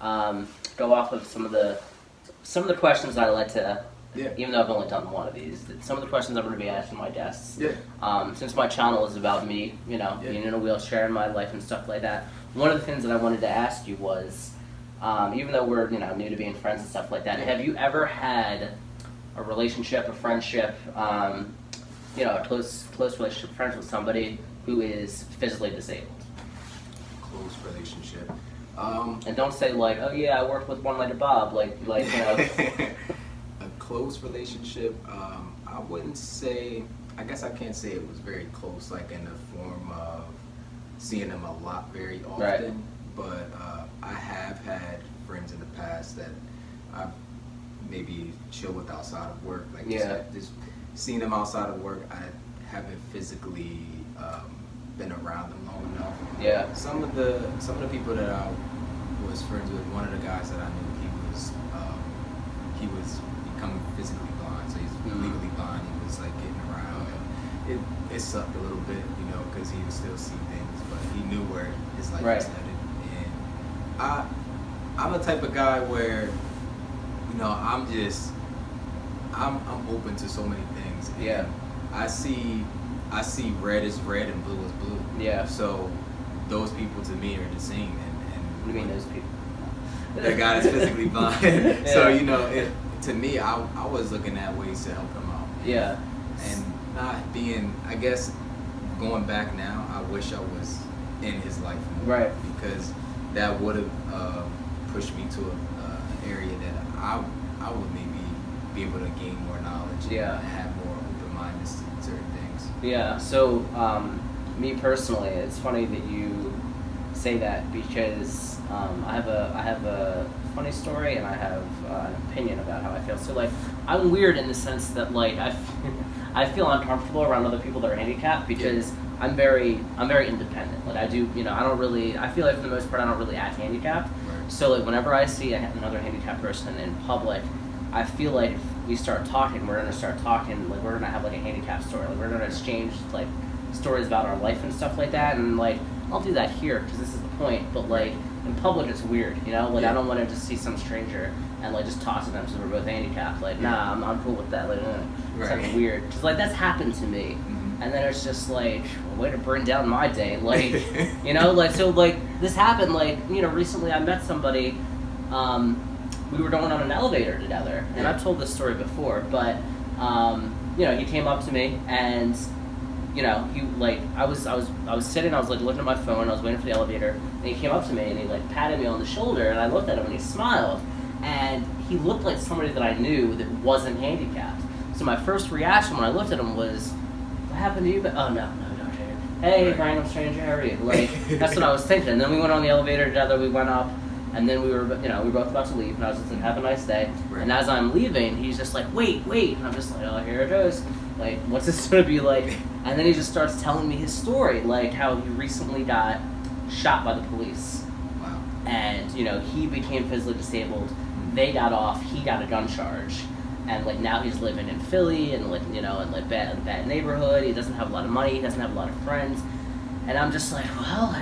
go off of some of the questions I like to. Yeah. Even though I've only done one of these, some of the questions I'm going to be asking my guests. Yeah. Since my channel is about me, being in a wheelchair and my life and stuff like that. One of the things that I wanted to ask you was, even though we're new to being friends and stuff like that, have you ever had a relationship, a friendship, a close relationship, friends with somebody who is physically disabled? Close relationship. And don't say like, oh yeah, I work with one-legged Bob, A close relationship. I wouldn't say. I guess I can't say it was very close, like in the form of seeing them a lot very often. Right. But I have had friends in the past that I've maybe chilled with outside of work. Like just seeing them outside of work, I haven't physically been around them long enough. Yeah. Some of the people that I was friends with, one of the guys that I knew, he was becoming physically blind, so he's legally blind. He was like getting around, and it sucked a little bit, because he would still see things, but he knew where his life was headed. And I'm the type of guy where, I'm open to so many things. Yeah. I see red is red and blue is blue. Yeah. So those people to me are the same. And What do you mean those people? The guy that's physically blind. Yeah. So to me, I was looking at ways to help him out. Yeah. And not being, I guess, going back now, I wish I was in his life more. Right. Because that would have pushed me to an area that I would maybe be able to gain more knowledge and have more open-mindedness to certain things. Yeah, so me personally, it's funny that you say that because I have a funny story and I have an opinion about how I feel. So like, I'm weird in the sense that like I feel uncomfortable around other people that are handicapped because I'm very independent. Like I do, I feel like for the most part I don't really act handicapped. Right. So like whenever I see another handicapped person in public, I feel like if we start talking, we're gonna have like a handicap story. Like we're gonna exchange like stories about our life and stuff like that. And like I'll do that here because this is the point. But like in public, it's weird, I don't want to just see some stranger and like just talk to them because we're both handicapped. Like nah, I'm cool with that. Like it's kind of weird because like that's happened to me. Mm-hmm. And then it's just like a way to bring down my day. Like so like this happened like recently I met somebody. We were going on an elevator together, and I've told this story before, but he came up to me and he like I was sitting, I was like looking at my phone, I was waiting for the elevator, and he came up to me and he like patted me on the shoulder, and I looked at him and he smiled, and he looked like somebody that I knew that wasn't handicapped. So my first reaction when I looked at him was, "What happened to you?" But oh no, hey, random stranger, how are you? Like that's what I was thinking. And then we went on the elevator together, we went up. And then we were both about to leave, and I was just like, have a nice day. Right. And as I'm leaving, he's just like, wait. And I'm just like, oh, here it goes. Like, what's this going to be like? And then he just starts telling me his story, like how he recently got shot by the police. Wow. And, he became physically disabled. They got off. He got a gun charge. And, like, now he's living in Philly and, like, in, like, bad neighborhood. He doesn't have a lot of money. He doesn't have a lot of friends. And I'm just like, well,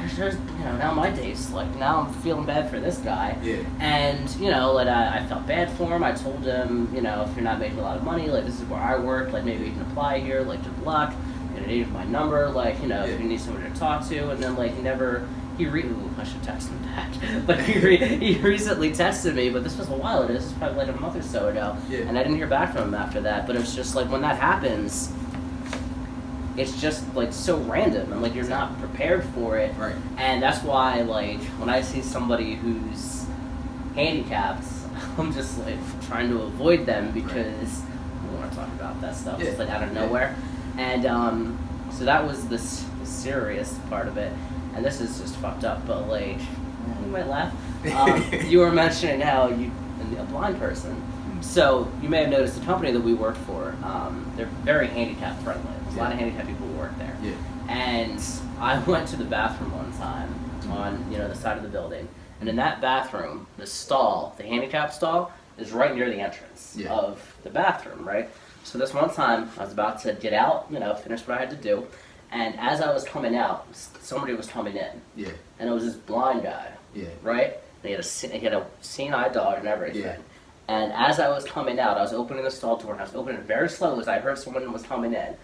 now my day's like, now I'm feeling bad for this guy. Yeah. And, like I felt bad for him. I told him, if you're not making a lot of money, like this is where I work, like maybe you can apply here, like good luck. You're gonna need my number, like, if you need somebody to talk to. And then like I should text him back. But he recently texted me, but this was a while ago. This was probably like a month or so ago. Yeah. And I didn't hear back from him after that. But it's just like when that happens, it's just like so random and like you're not prepared for it. Right. And that's why like when I see somebody who's handicapped, I'm just like trying to avoid them because I don't want to talk about that stuff. It's like out of nowhere. And so that was the serious part of it. And this is just fucked up, but like you might laugh. You were mentioning how you a blind person. So you may have noticed the company that we work for, they're very handicap friendly. There's a lot of handicapped people who work there. Yeah. And I went to the bathroom one time on the side of the building, and in that bathroom, the stall, the handicap stall, is right near the entrance of the bathroom, right? So this one time, I was about to get out, finish what I had to do, and as I was coming out, somebody was coming in. Yeah. And it was this blind guy. Yeah. Right? he had a seeing eye dog and everything. Yeah. And as I was coming out, I was opening the stall door, and I was opening it very slowly as I heard someone was coming in.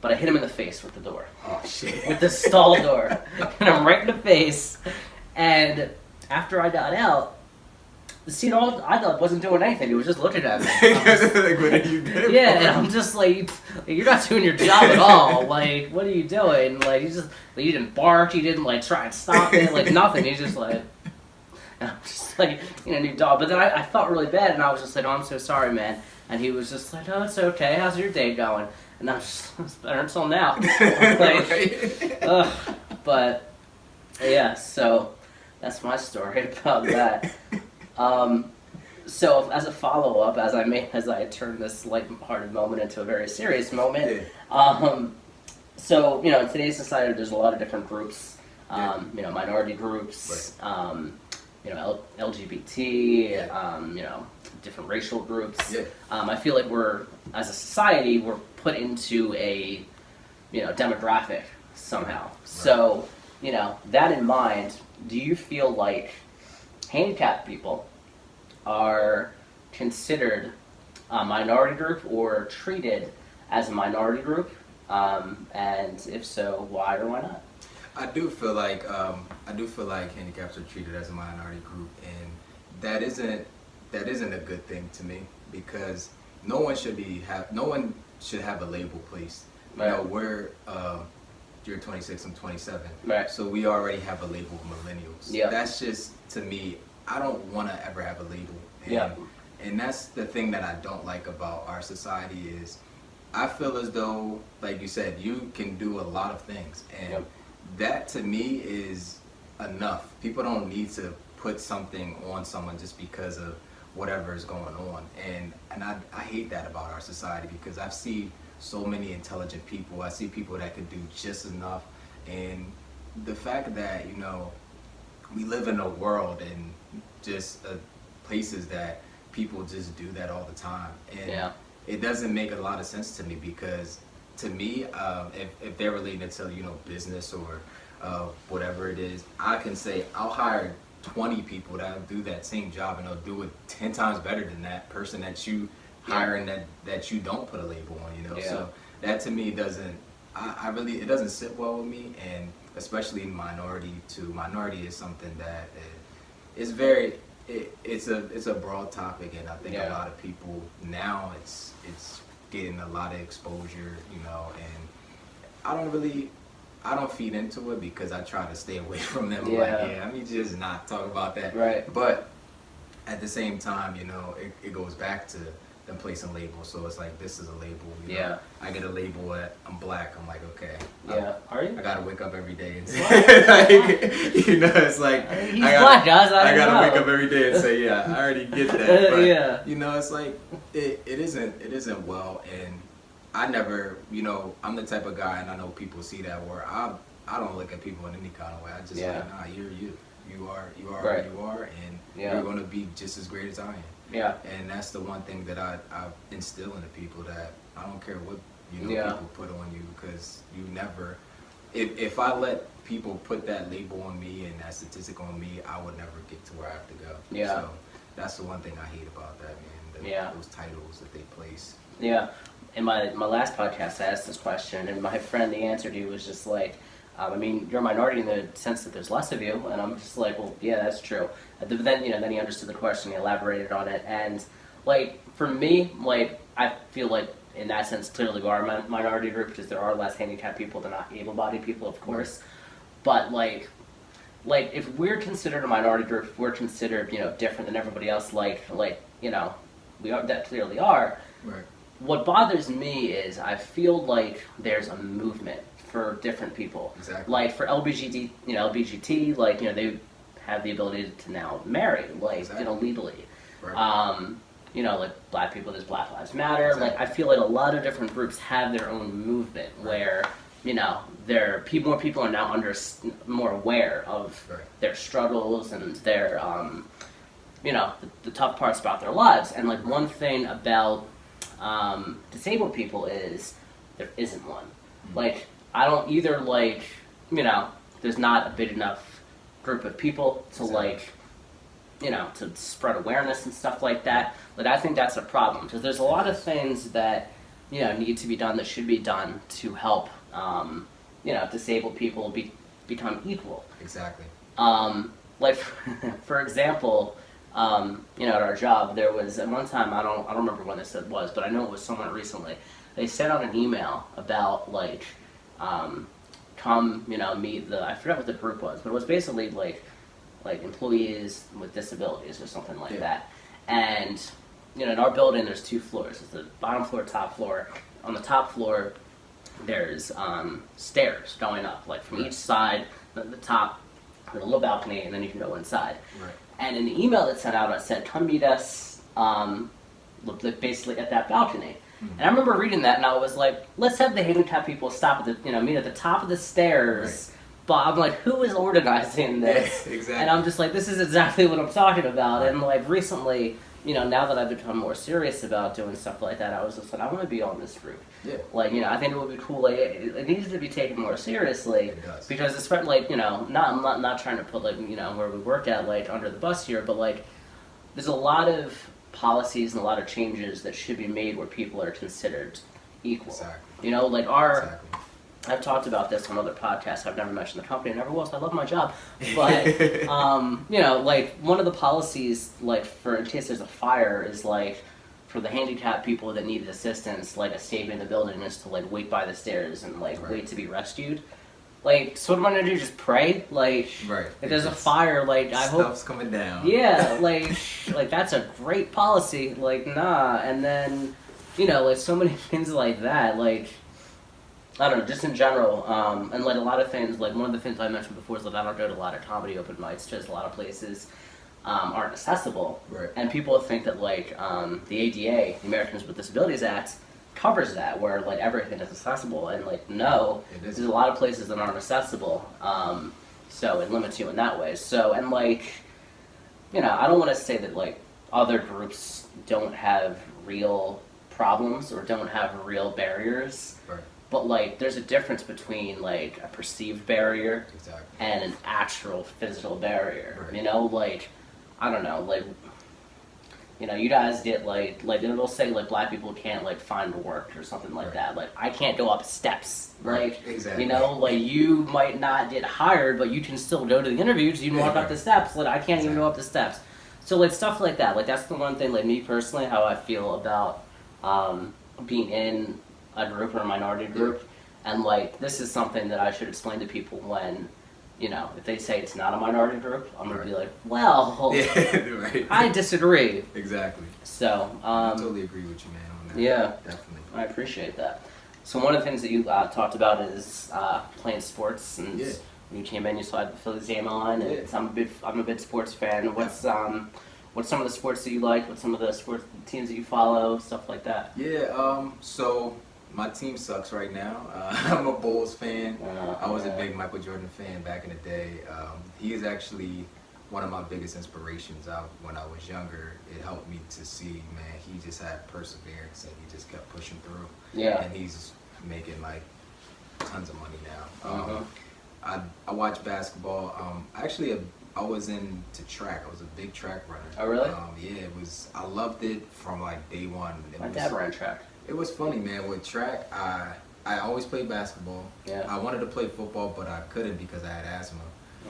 But I hit him in the face with the door. Oh, shit. With the stall door. And I'm right in the face. And after I got out, the seeing eye dog wasn't doing anything. He was just looking at me. Like, what are you doing? Yeah, and I'm just like, you're not doing your job at all. Like, what are you doing? Like, you didn't bark. You didn't, like, try and stop it. Like, nothing. He's just like... And I'm just like, new dog. But then I felt really bad, and I was just like, oh, I'm so sorry, man. And he was just like, oh, it's okay. How's your day going? And I was just, it's better until now. Like, but, yeah, so that's my story about that. So as a follow-up, as I turn this light-hearted moment into a very serious moment, so, in today's society, there's a lot of different groups, minority groups, right. LGBT, different racial groups. Yeah. I feel like as a society, we're put into a, demographic somehow. Right. So, that in mind, do you feel like handicapped people are considered a minority group or treated as a minority group? And if so, why or why not? I do feel like handicaps are treated as a minority group, and that isn't a good thing to me, because no one should have a label placed. Right. You're 26, I'm 27, right. So we already have a label of millennials. Yeah. That's just, to me, I don't want to ever have a label. And that's the thing that I don't like about our society is, I feel as though, like you said, you can do a lot of things, and that to me is enough. People don't need to put something on someone just because of whatever is going on. And I hate that about our society, because I've seen so many intelligent people. I see people that could do just enough. And the fact that, we live in a world and just places that people just do that all the time. And it doesn't make a lot of sense to me, because to me, if they're related to, business or whatever it is, I can say I'll hire 20 people that do that same job, and they'll do it 10 times better than that person that you hire and that you don't put a label on, So that to me doesn't, it doesn't sit well with me, and especially in minority too. Minority is something that is very, it's a broad topic, and I think a lot of people now it's getting a lot of exposure, and I don't feed into it, because I try to stay away from them. Let me just not talk about that. Right. But at the same time, it goes back to them placing labels. So it's like, this is a label. I get a label that I'm black. I'm like, okay. Are you? I gotta wake up every day and say, it's like, he's black, guys. I gotta wake up every day and say, I already get that. But, it's like, it isn't well. And I never, I'm the type of guy, and I know people see that, where I don't look at people in any kind of way. I just like, nah, you're you. You are right. who you are, and you're going to be just as great as I am. Yeah. And that's the one thing that I instill into people, that I don't care what people put on you, because you never. If I let people put that label on me and that statistic on me, I would never get to where I have to go. Yeah. So that's the one thing I hate about that, man. Those titles that they place. Yeah. In my last podcast, I asked this question, and my friend, the answer to you was just like, you're a minority in the sense that there's less of you, and I'm just like, well, yeah, that's true. But then, then he understood the question, he elaborated on it, and, for me, I feel like, in that sense, clearly we are a minority group, because there are less handicapped people than not able-bodied people, of course, but, if we're considered a minority group, if we're considered, different than everybody else, we that clearly are. Right. What bothers me is I feel like there's a movement for different people. Exactly. Like for LGBT, they have the ability to now marry, legally. Right. Black people, there's Black Lives Matter. Exactly. I feel like a lot of different groups have their own movement where, more people are now more aware of their struggles and their, the tough parts about their lives. And one thing about disabled people is there isn't one. I don't either there's not a big enough group of people to to spread awareness and stuff like that. Like, I think that's a problem because there's a lot of things that, need to be done that should be done to help, disabled people become equal. Exactly. Like, for example, at our job, there was at one time, I don't remember when this was, but I know it was somewhat recently. They sent out an email about like, come, meet I forgot what the group was, but it was basically like employees with disabilities or something like that. And, in our building, there's 2 floors. It's the bottom floor, top floor. On the top floor, there's stairs going up, like from each side, the top, a little balcony, and then you can go inside. Right. And in the email that sent out, it said, come meet us basically at that balcony. And I remember reading that, and I was like, let's have the handicapped people stop at meet at the top of the stairs. Right. But I'm like, who is organizing this? Yeah, exactly. And I'm just like, this is exactly what I'm talking about. Right. And like recently, now that I've become more serious about doing stuff like that, I was just like, I want to be on this group. Yeah. Like, I think it would be cool. Like, it needs to be taken more seriously. It does. Because it's like, I'm not trying to put like, where we work at like under the bus here, but like, there's a lot of policies and a lot of changes that should be made where people are considered equal. Exactly. Like Exactly. I've talked about this on other podcasts. I've never mentioned the company. I never will, so I love my job. But, like, one of the policies, like, in case there's a fire is, like, for the handicapped people that need assistance, like, a safe in the building is to, like, wait by the stairs and, like, wait to be rescued. Like, so what am I going to do? Just pray? Like, if there's a fire, like, I hope... Stuff's coming down. Yeah, like, that's a great policy. Like, nah. And then, like, so many things like that, like... I don't know, just in general, and like a lot of things, like one of the things I mentioned before is that I don't go to a lot of comedy open mics, just a lot of places aren't accessible. Right. And people think that like the ADA, the Americans with Disabilities Act, covers that, where like everything is accessible, and like no, there's a lot of places that aren't accessible, so it limits you in that way. So, and like, I don't want to say that like other groups don't have real problems or don't have real barriers. Right. But, like, there's a difference between, like, a perceived barrier and an actual physical barrier. Right. Like, I don't know, like, you guys get, like it'll say, like, black people can't, like, find work or something like that. Like, I can't go up steps. Like, like, you might not get hired, but you can still go to the interviews, you can walk up the steps. Like, I can't even go up the steps. So, like, stuff like that. Like, that's the one thing, like, me personally, how I feel about being in a group or a minority group, and like this is something that I should explain to people when, if they say it's not a minority group, I'm gonna be like, well, I disagree. Exactly. So I totally agree with you, man, on that. Yeah, definitely. I appreciate that. So one of the things that you talked about is playing sports, and when you came in, you saw the Phillies game on, and I'm a big sports fan. What's some of the sports that you like? What's some of the sports teams that you follow? Stuff like that. Yeah. So. My team sucks right now. I'm a Bulls fan. I was a big Michael Jordan fan back in the day. He is actually one of my biggest inspirations. When I was younger, it helped me to see, man, he just had perseverance and he just kept pushing through. Yeah. And he's making like tons of money now. I watch basketball. Actually, I was into track. I was a big track runner. Oh, really? Yeah, I loved it from like day one. My dad ran track. It was funny, man. With track, I always played basketball. Yeah. I wanted to play football, but I couldn't because I had asthma.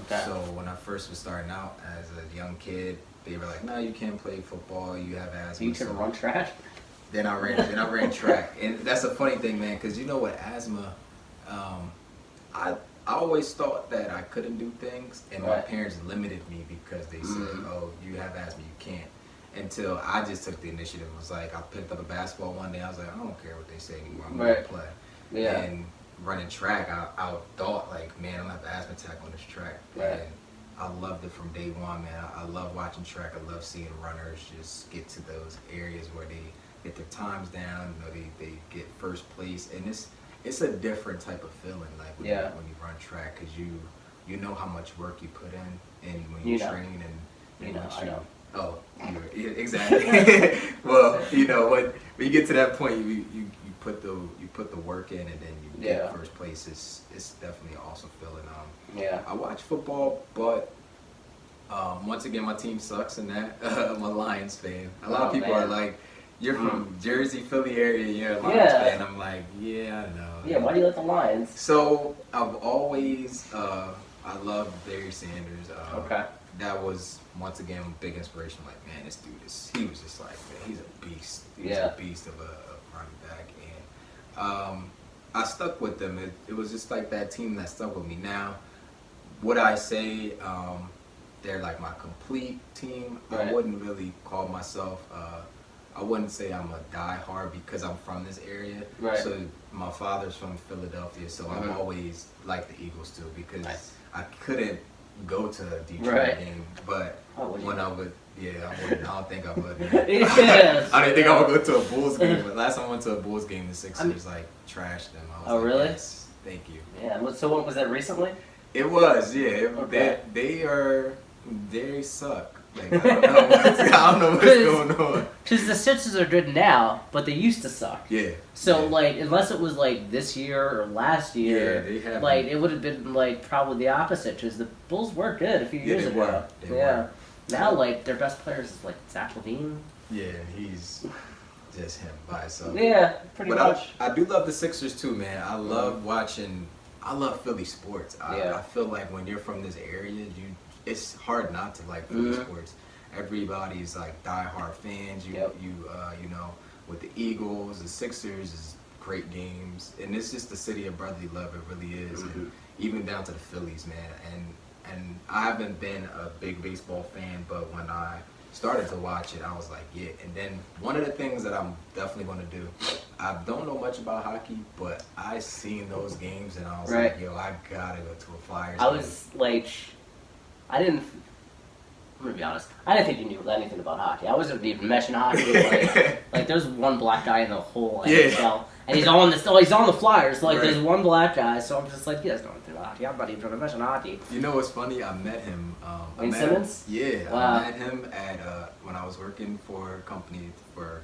Okay. So when I first was starting out as a young kid, they were like, "No, you can't play football. You have asthma." You can run track. Then I ran track, and that's a funny thing, man, because with asthma, I always thought that I couldn't do things, and my parents limited me because they said, "Oh, you have asthma, you can't." Until I just took the initiative. It was like I picked up a basketball one day. I was like, I don't care what they say anymore. I'm going to play. Yeah. And running track, I thought like, man, I'm going to have asthma attack on this track. Right. And I loved it from day one, man. I love watching track. I love seeing runners just get to those areas where they get their times down. They get first place. And it's a different type of feeling, like when you run track, because you know how much work you put in, and when you train and I know. Oh, exactly. Well, when you get to that point, you put the work in, and then you get first place. It's definitely an awesome feeling. I watch football, but Once again, my team sucks in that. I'm a Lions fan. A lot of people man. are like, "You're from Jersey, Philly area. You're a Lions fan." I'm like, "Yeah, I know." Yeah, why do you like the Lions? So I've always, I love Barry Sanders. Okay. That was once again a big inspiration. Like, man, this dude he was just like, man, he's a beast. He's a beast of a running back, and I stuck with them. It was just like that team that stuck with me. Now, would I say they're like my complete team? Right. I wouldn't really call myself. I wouldn't say I'm a diehard because I'm from this area. Right. So my father's from Philadelphia, so I've always liked the Eagles too because I couldn't go to a Detroit game, but when I would, I wouldn't. I don't think I would. Yes. I didn't think I would go to a Bulls game, but last time I went to a Bulls game, the Sixers like trashed them. I was like, really? Yes, thank you. Yeah. So what was that recently? It was, yeah. Okay. They suck. Like, I don't know what's going on. Because the Sixers are good now, but they used to suck. Yeah. So like, unless it was like this year or last year, they have like it would have been like probably the opposite. Because the Bulls were good a few years they ago. were. They were. Now like their best players is like Zach LaVine. Yeah, and he's just him by himself. Yeah, pretty much. I do love the Sixers too, man. I love watching. I love Philly sports. I feel like when you're from this area, it's hard not to like Philly sports. Everybody's like diehard fans. You know, with the Eagles, the Sixers is great games, and it's just the city of brotherly love. It really is, and even down to the Phillies, man. And I haven't been a big baseball fan, but when I started to watch it, I was like, yeah. And then one of the things that I'm definitely going to do, I don't know much about hockey, but I seen those games and I was like, yo, I gotta go to a Flyers game. I was like, I'm gonna be honest. I didn't think you knew anything about hockey. I wasn't even mentioning hockey. Like there's one black guy in the whole NHL, and he's on the Flyers. Like there's one black guy, so I'm just like, he doesn't know anything about hockey. I'm not even trying to mention hockey. You know what's funny? I met him. Simmons? Yeah, wow. I met him at when I was working for a company for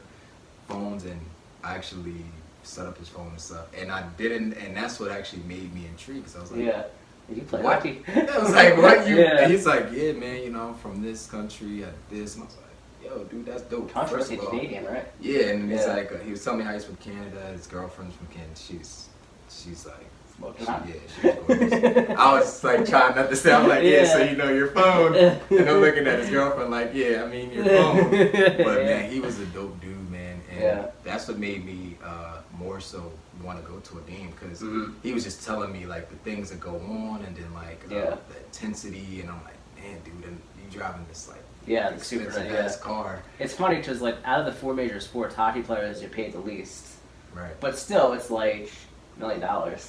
phones, and I actually set up his phone and stuff. And I didn't, and that's what actually made me intrigued. Because I was like, Did you play hockey? I was like, what? And he's like, yeah, man, you know, I'm from this country, at this. And I was like, yo, dude, that's dope. Controversy Canadian, right? Yeah, and he's like, he was telling me how he's from Canada. His girlfriend's from Canada. She's like, she's gorgeous. I was like trying not to sound like, so you know your phone. And I'm looking at his girlfriend like, I mean your phone. But man, he was a dope dude, man. And that's what made me more so want to go to a game, because he was just telling me like the things that go on, and then like the intensity, and I'm like, man, dude, and you driving this like expensive ass car. It's funny because like out of the four major sports, hockey players get paid the least. Right. But still, it's like $1 million,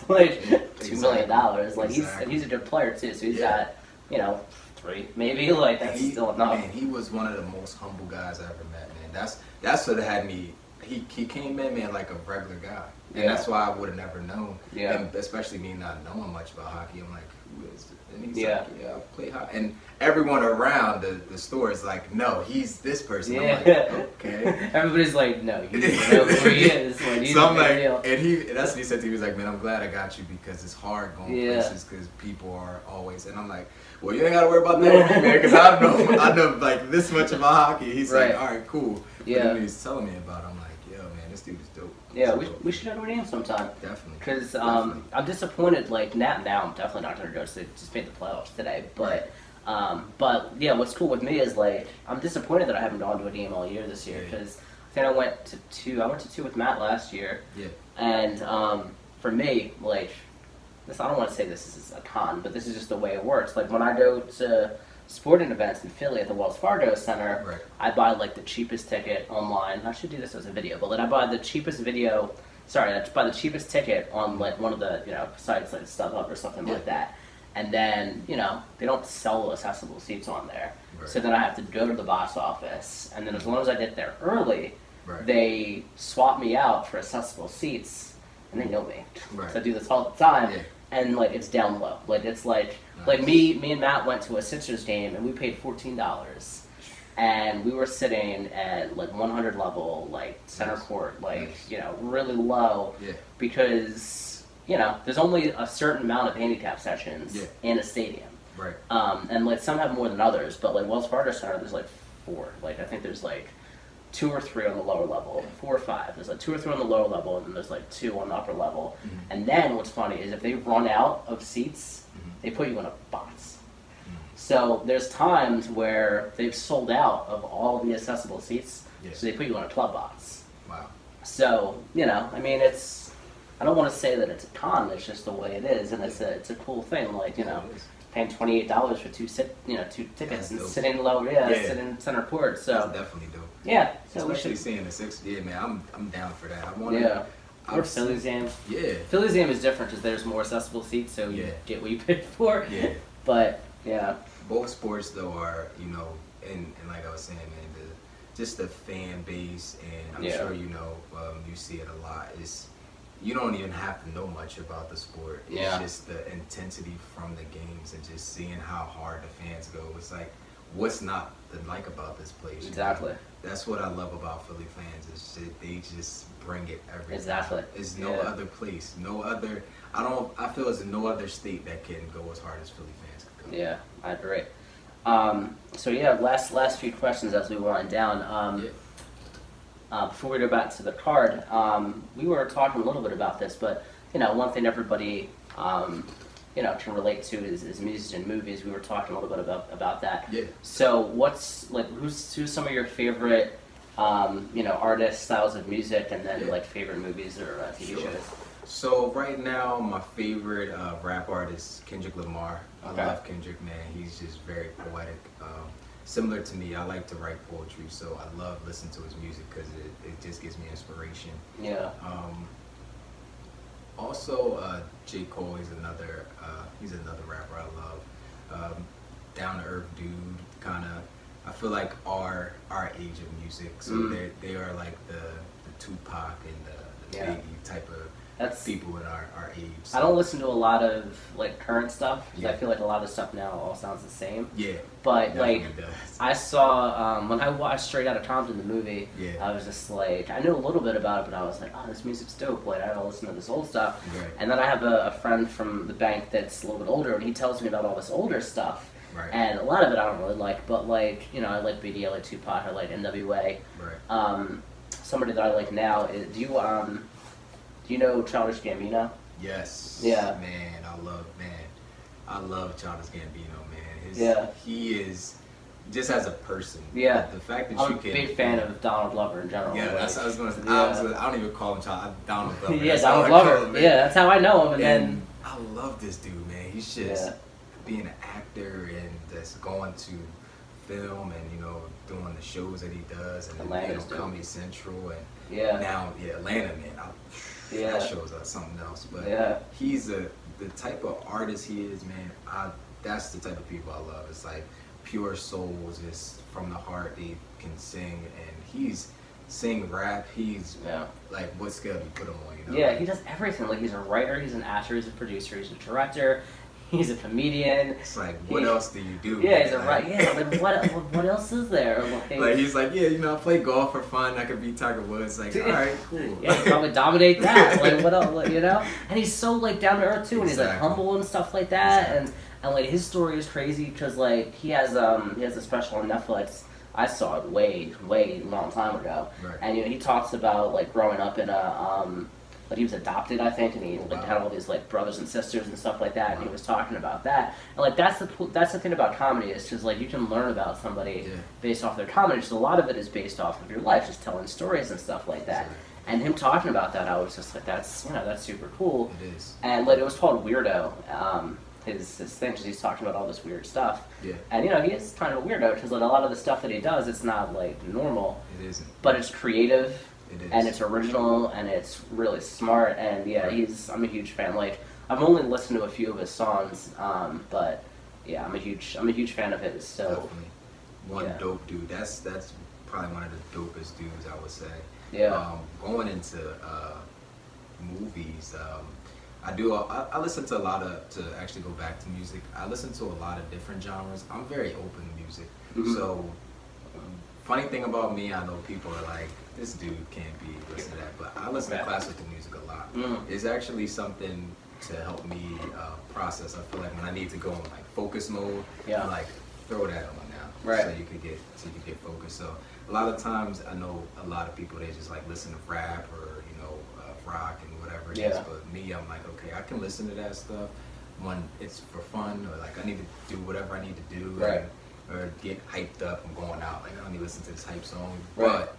like $2 million. Like he's a good player too, so he's got 3 maybe. Like that's still enough. Man, he was one of the most humble guys I ever met, man. That's what had me. He came in, man, like a regular guy, and that's why I would have never known. Yeah. And especially me not knowing much about hockey, I'm like, who is it? And he's like, I play hockey. And everyone around the store is like, no, he's this person. I'm like, okay. Everybody's like, no, you don't know who he is. Like, he's so I'm like, deal. and that's what he said to me. He was like, man, I'm glad I got you, because it's hard going places because people are always. And I'm like, well, you ain't gotta worry about that with me, man, because I know like this much about hockey. He's like, all right, cool. But then he's telling me about it, I'm like, yo, man, this dude is dope. Yeah, we should go to a game sometime. Definitely. Because I'm disappointed. Like now I'm definitely not going to go. So they just made the playoffs today. But yeah, what's cool with me is like I'm disappointed that I haven't gone to a game all year this year, because I think I went to 2. I went to 2 with Matt last year. Yeah. And for me, like this, I don't want to say this is a con, but this is just the way it works. Like when I go to sporting events in Philly at the Wells Fargo Center, I buy like the cheapest ticket online. I should do this as a video, but I buy the cheapest ticket on like one of the sites like StubHub or something like that. And then they don't sell accessible seats on there, so then I have to go to the box office, and then as long as I get there early, they swap me out for accessible seats, and they know me, so I do this all the time. And like it's down low, like it's like me and Matt went to a Sixers game and we paid $14, and we were sitting at like 100 level, like center court, like really low, because there's only a certain amount of handicap sections in a stadium. Right. And like some have more than others, but like Wells Fargo Center, there's like 4. Like I think there's like 2 or 3 on the lower level, 4 or 5. There's like 2 or 3 on the lower level, and then there's like 2 on the upper level. Mm-hmm. And then what's funny is if they run out of seats, Mm-hmm. they put you in a box. So there's times where they've sold out of all the accessible seats, so they put you in a club box. Wow. So, you know, I mean, I don't want to say that it's a con, it's just the way it is, and it's a cool thing, like, you know, paying $28 for 2 tickets and sitting low, sitting center court, so. That's definitely dope. Yeah. So especially seeing the 6, man, I'm down for that. Or Phillies game. Yeah. Phillies game is different because there's more accessible seats, so you get what you paid for. Yeah. But, yeah. Both sports, though, are, you know, and like I was saying, man, just the fan base, and I'm sure, you know, you see it a lot, is you don't even have to know much about the sport. It's just the intensity from the games and just seeing how hard the fans go. It's like, what's not to like about this place? Exactly. You know? That's what I love about Philly fans, is they just bring it every Exactly. time. There's no other place, no other, I feel there's no other state that can go as hard as Philly fans can go. Yeah, I agree. So yeah, last few questions as we wind down. Before we go back to the card, we were talking a little bit about this, but you know, one thing everybody you know can relate to is music and movies. We were talking a little bit about that. Yeah. So what's like who's some of your favorite you know artists, styles of music, and then like favorite movies or TV shows? So right now, my favorite rap artist, Kendrick Lamar. Okay. I love Kendrick, man. He's just very poetic. Similar to me, I like to write poetry, so I love listening to his music because it just gives me inspiration. Yeah. Also, J. Cole, he's another rapper I love. Down to earth dude, kind of. I feel like our age of music, so they are like the Tupac and the Biggie type of people in our age. So. I don't listen to a lot of like current stuff because I feel like a lot of stuff now all sounds the same. Yeah. But like does. I saw when I watched Straight Outta Compton the movie, I was just like I knew a little bit about it, but I was like, oh, this music's dope. Like I gotta listen to this old stuff. Right. And then I have a friend from the bank that's a little bit older, and he tells me about all this older stuff. Right. And a lot of it I don't really like, but like you know I like Biggie, I like Tupac, I like NWA. Right. Somebody that I like now is do you know Childish Gambino? Yes. Yeah. Man, I love Childish Gambino, man. He is just as a person. Yeah. The fact that I'm you a can. big fan of Donald Glover in general. Yeah, that's what I was going to say. I don't even call him Donald Glover. Yeah, Donald Glover. Yeah, that's how I know him. And then I love this dude, man. He's just being an actor and just going to film and, you know, doing the shows that he does and Atlanta's Comedy Central and now Atlanta, man. That shows us something else. But he's the type of artist he is, man. That's the type of people I love. It's like pure souls, just from the heart. They can sing, and he's sing, rap. He's like, what skill do you put him on? You know? Yeah, he does everything. Like he's a writer, he's an actor, he's a producer, he's a director. He's a comedian. It's like, what else do you do? Yeah, he's a right. Yeah, like what else is there? Like he's like, yeah, you know, I play golf for fun. I could beat Tiger Woods. Like, all right, cool. Yeah, he'd probably dominate that. Like, what else? Like, you know? And he's so like down to earth too, and he's like humble and stuff like that. And like his story is crazy because like he has a special on Netflix. I saw it way long time ago. Right. And you know he talks about like growing up in a but he was adopted, I think, and he had all these like brothers and sisters and stuff like that. And he was talking about that, and like that's the thing about comedy is just like you can learn about somebody based off their comedy. Just a lot of it is based off of your life, just telling stories and stuff like that. And him talking about that, I was just like, that's super cool. It is. And like it was called Weirdo. His thing, because he's talking about all this weird stuff. Yeah. And you know he is kind of a weirdo because like a lot of the stuff that he does, it's not like normal. It isn't. But it's creative. It is. And it's original, and it's really smart, and I'm a huge fan. Like, I've only listened to a few of his songs, but yeah, I'm a huge fan of his. So, definitely. Dope dude. That's probably one of the dopest dudes, I would say. Yeah. Going into movies, I listen to to actually go back to music. I listen to a lot of different genres. I'm very open to music, so. Funny thing about me, I know people are like, this dude can't be this and that, but I listen to classical music a lot. It's actually something to help me process. I feel like when I need to go in like focus mode, Yeah. I like throw that on now, Right. so you could get focused. So a lot of times I know a lot of people, they just like listen to rap or rock and whatever it is. Yeah. But me, I'm like, okay, I can listen to that stuff when it's for fun, or like I need to do whatever I need to do, Right. or get hyped up. I'm going out, like I don't need to listen to this hype song. Right. But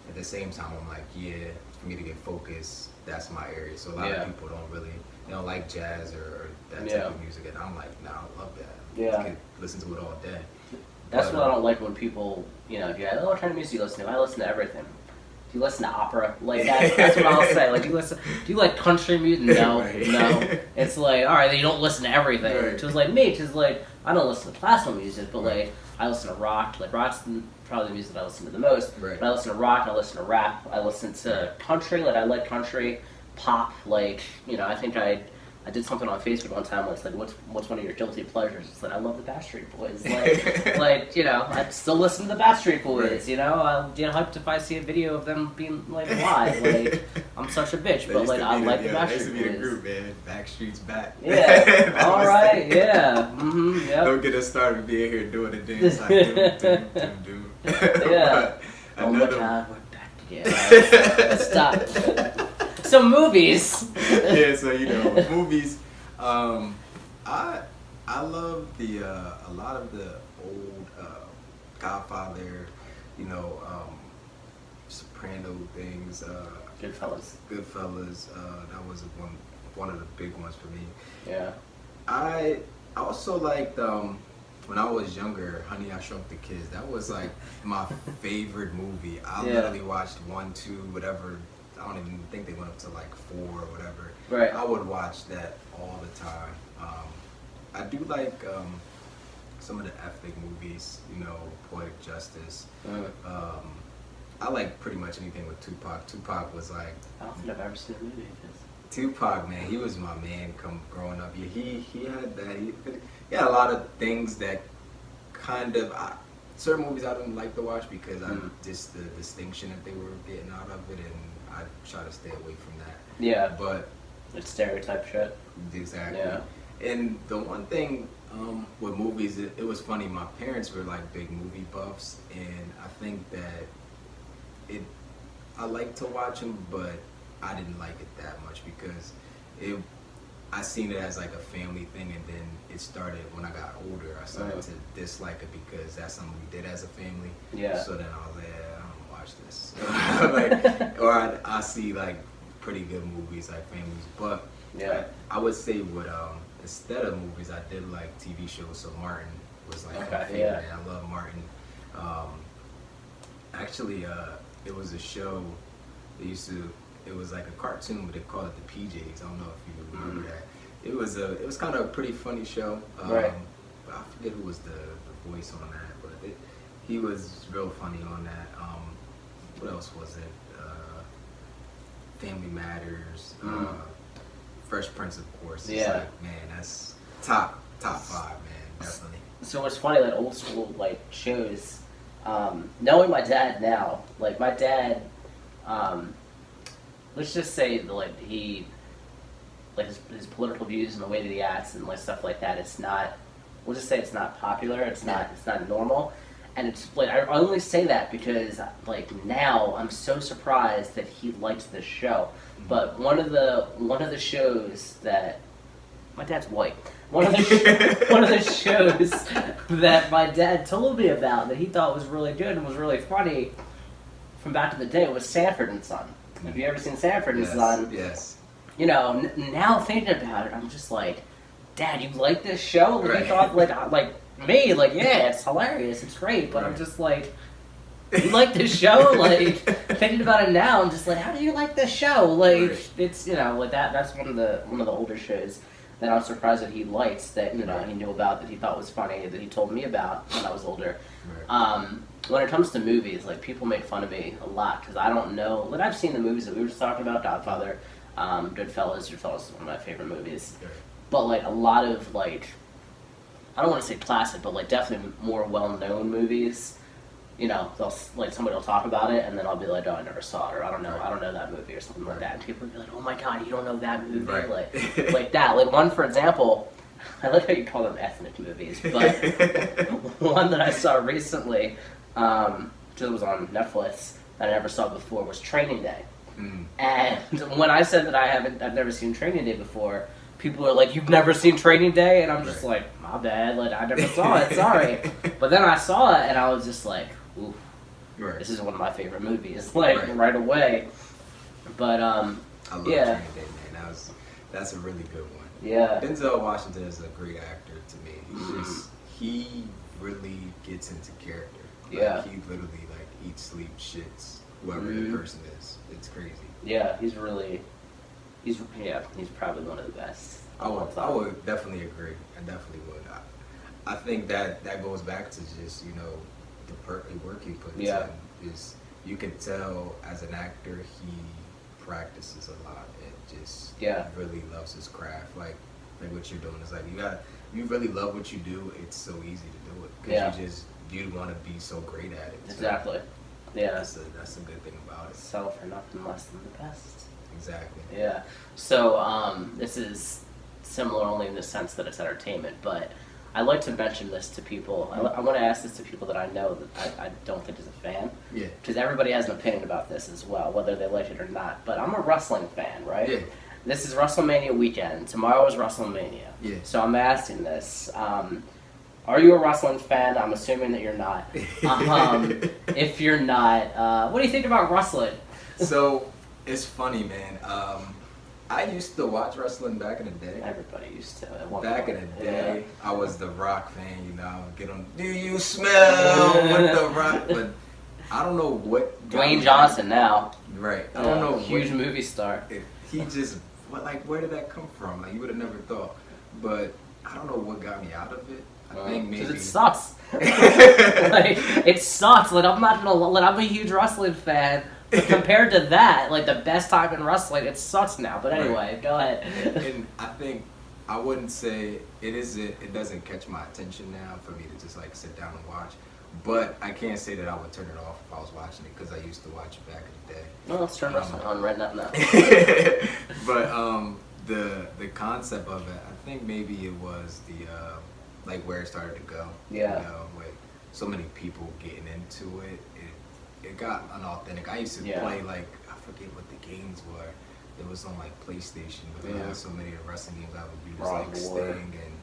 at the same time, I'm like, yeah, for me to get focused, that's my area. So a lot Yeah. of people they don't like jazz or that type Yeah. of music, and I'm like, nah, I love that. Yeah. I could listen to it all day. That's But, what I don't like when people, if you're like, oh, what kind of music you listen to? I listen to everything. Do you listen to opera? Like, that's what I'll say. Like, do you like country music? No, Right. no. It's like, all right, then you don't listen to everything. Right. Just like me, just like, I don't listen to classical music, but Right. like, I listen to rock. Like, rock's probably the music that I listen to the most. Right. But I listen to rock, I listen to rap, I listen to country. Like, I like country, pop. Like, I think I did something on Facebook one time where it's like, what's one of your guilty pleasures? It's like, I love the Backstreet Boys. Like, I still listen to the Backstreet Boys. Right. I'll get hyped if I see a video of them being like live. Like, I'm such a bitch, They but used like to I be like the they used to Backstreet be the Boys. group, man. Backstreet's back. Yeah. That All was right. the- Yeah. Mm-hmm. Yep. Don't get us started being here doing the dance like doom, doom, doom, doom. Yeah. But Oh my another- God, we're back together. Stop. So movies. Yeah, so movies. I love a lot of the old Godfather, Soprano things. Goodfellas. Goodfellas. That was one of the big ones for me. Yeah. I also liked when I was younger, Honey, I Shrunk the Kids. That was like my favorite movie. I Yeah. literally watched 1, 2, whatever. I don't even think they went up to like 4 or whatever. Right. I would watch that all the time. I do like some of the ethnic movies, Poetic Justice. I like pretty much anything with Tupac. Tupac was like, I don't think I've ever seen a movie of his. Tupac, man, he was my man growing up. Yeah, he had that. He had a lot of things that kind of certain movies I didn't like to watch because I just the distinction that they were getting out of it, and I try to stay away from that. Yeah. But It's stereotype shit. exactly. Yeah. And the one thing with movies, it was funny. My parents were like big movie buffs, and I think that I like to watch them, but I didn't like it that much because I seen it as like a family thing, and then it started when I got older. I started to dislike it because that's something we did as a family. Yeah. So then I was like, I don't watch this. Or I see like pretty good movies like families, but Yeah. I would say with instead of movies, I did like TV shows. So Martin was like my favorite. yeah. And I love Martin. Actually, it was a show. It was like a cartoon, but they called it the PJs. I don't know if you remember that. It was kind of a pretty funny show. Right. But I forget who was the voice on that, but he was real funny on that. What else was it? Family Matters. Fresh Prince, of course. It's Yeah. like, man, that's top 5, man, definitely. So it's funny, like old school like shows. Knowing my dad now, like my dad, let's just say that, like his political views and the way that he acts and like stuff like that. It's not. We'll just say it's not popular. It's not normal. And it's like I only say that because like now I'm so surprised that he likes this show. But one of the shows that my dad's white. One of the shows that my dad told me about that he thought was really good and was really funny from back in the day was Sanford and Son. Have you ever seen Sanford and Son? Yes. Now thinking about it, I'm just like, Dad, you like this show? Like, Right. you thought like me, like yeah, it's hilarious, it's great, but I'm just like, you like this show? Like thinking about it now, I'm just like, how do you like this show? Like it's like that's one of the older shows that I'm surprised that he likes, that he knew about, that he thought was funny, that he told me about when I was older. Right. When it comes to movies, like people make fun of me a lot because I don't know. Like I've seen the movies that we were just talking about, Godfather, Goodfellas. Goodfellas is one of my favorite movies. Right. But like a lot of like, I don't want to say classic, but like definitely more well-known movies. you know, like somebody will talk about it, and then I'll be like, oh, I never saw it, or I don't know that movie, or something like that. And people will be like, oh my god, you don't know that movie, Right. like that. Like one, for example, I like how you call them ethnic movies, but one that I saw recently, which was on Netflix that I never saw before, was Training Day. And when I said that I've never seen Training Day before, people are like, you've never seen Training Day? And I'm just like, my bad, like, I never saw it, sorry. But then I saw it, and I was just like, ooh, this is one of my favorite movies, like, right away. But, I love Training Day, man. That's a really good one. Yeah. Denzel Washington is a great actor to me. He really gets into character. Like, he literally, like, eats, sleeps, shits, whoever the person is. It's crazy. Yeah, he's probably one of the best. I would definitely agree. I definitely would. I think that goes back to just, you know, the work he puts in. Is you can tell as an actor he practices a lot and just really loves his craft. Like what you're doing is like you really love what you do. It's so easy to do it because you want to be so great at it. Exactly. So yeah. That's a good thing about it. Settle for nothing less than the best. Exactly. Yeah. So this is similar only in the sense that it's entertainment, but I like to mention this to people. I want to ask this to people that I know that I don't think is a fan. Yeah. Because everybody has an opinion about this as well, whether they like it or not. But I'm a wrestling fan, right? Yeah. This is WrestleMania weekend. Tomorrow is WrestleMania. Yeah. So I'm asking this. Are you a wrestling fan? I'm assuming that you're not. If you're not, what do you think about wrestling? So, it's funny, man. I used to watch wrestling back in the day. Everybody used to. At one Back point. in the day, I was the Rock fan, you know. I would get on, do you smell what the Rock? But I don't know what. Dwayne Johnson now. Right. I don't know. Huge movie star. He just, where did that come from? Like, you would have never thought. But I don't know what got me out of it. I think maybe. Because it sucks. It sucks. Like, I'm not gonna. Like, I'm a huge wrestling fan. But compared to that, like the best time in wrestling, it sucks now. But anyway, go ahead. And I think I wouldn't say it doesn't catch my attention now for me to just like sit down and watch. But I can't say that I would turn it off if I was watching it because I used to watch it back in the day. Well, let's turn wrestling on right now. But the concept of it, I think maybe it was the like where it started to go. Yeah. You know, with so many people getting into it. It got unauthentic. I used to play like I forget what the games were. It was on like PlayStation, but there was so many of the wrestling games I would use like Sting and